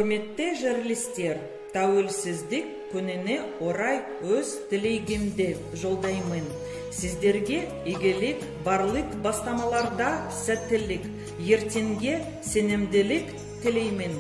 Hürmetli жерлестер, тәуелсіздік күніне орай өз тілегімді жолдаймын. Сіздерге игілік, барлық бастамаларда сәттілік, ертеңге сенімділік тілеймін.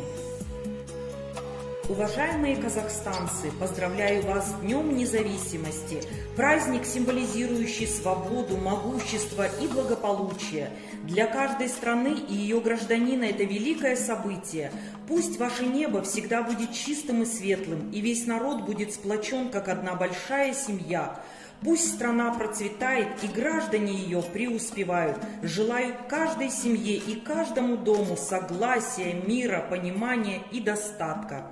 Уважаемые казахстанцы, поздравляю вас с Днем Независимости. Праздник, символизирующий свободу, могущество и благополучие. Для каждой страны и ее гражданина это великое событие. Пусть ваше небо всегда будет чистым и светлым, и весь народ будет сплочен, как одна большая семья. Пусть страна процветает, и граждане ее преуспевают. Желаю каждой семье и каждому дому согласия, мира, понимания и достатка.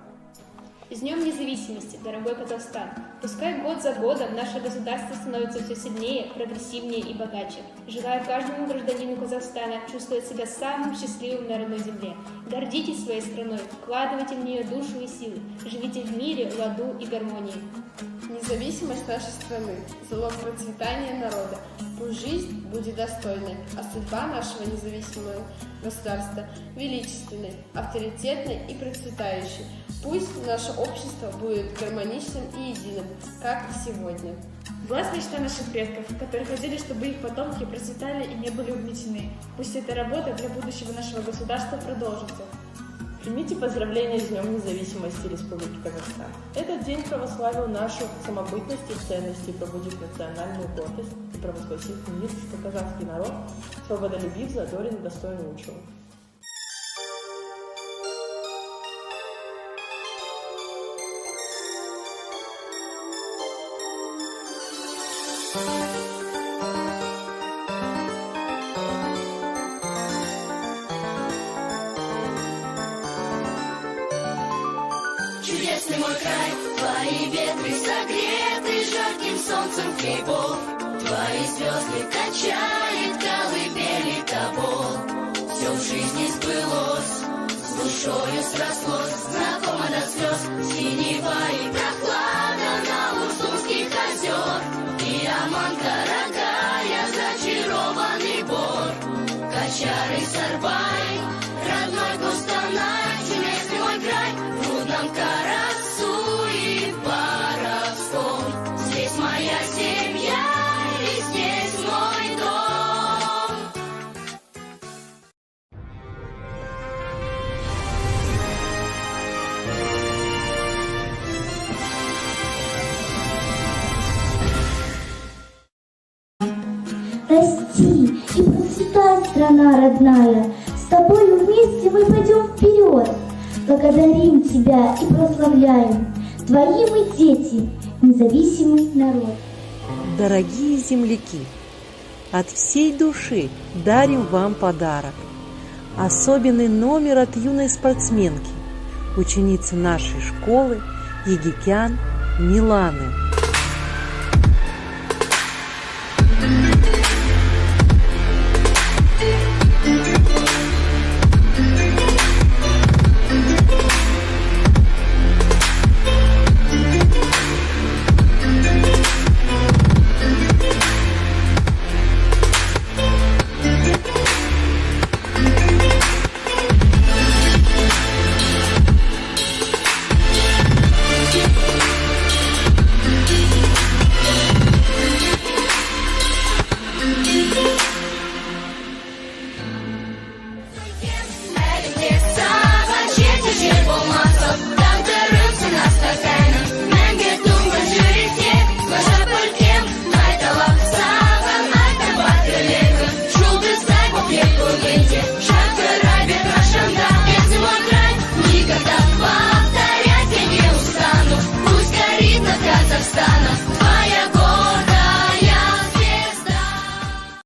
С Днем Независимости, дорогой Казахстан! Пускай год за годом наше государство становится все сильнее, прогрессивнее и богаче. Желаю каждому гражданину Казахстана чувствовать себя самым счастливым на родной земле. Гордитесь своей страной, вкладывайте в нее душу и силы. Живите в мире, ладу и гармонии. Независимость нашей страны – залог процветания народа. Пусть жизнь будет достойной, а судьба нашего независимого государства – величественной, авторитетной и процветающей. Пусть наше общество будет гармоничным и единым, как и сегодня. Была мечта наших предков, которые хотели, чтобы их потомки процветали и не были угнетены. Пусть эта работа для будущего нашего государства продолжится. Примите поздравления с Днем Независимости Республики Казахстан. Этот день прославил нашу самобытность и ценности, пробудив национальную гордость и провозгласив мир, что казахский народ свободолюбив, задорен и достоин лучшего. Чудесный мой край, твои ветры согреты жарким солнцем хлебов. Твои звезды качает колыбели тобой. Все в жизни сбылось, с душою срослось, знакомо до слез. Синева и прохлада на Урсумских озер. И Аманка дорогая, зачарованный бор. Качар и Сарбай, родной Костанай, чудесный мой край, в трудном Карасу и Боровском. Здесь моя семья, и здесь мой дом. Расти и процветай, страна родная, с тобой вместе мы пойдем вперед. Благодарим тебя и прославляем, твои мы дети, независимый народ. Дорогие земляки, от всей души дарим вам подарок. Особенный номер от юной спортсменки, ученицы нашей школы Егикян Миланы.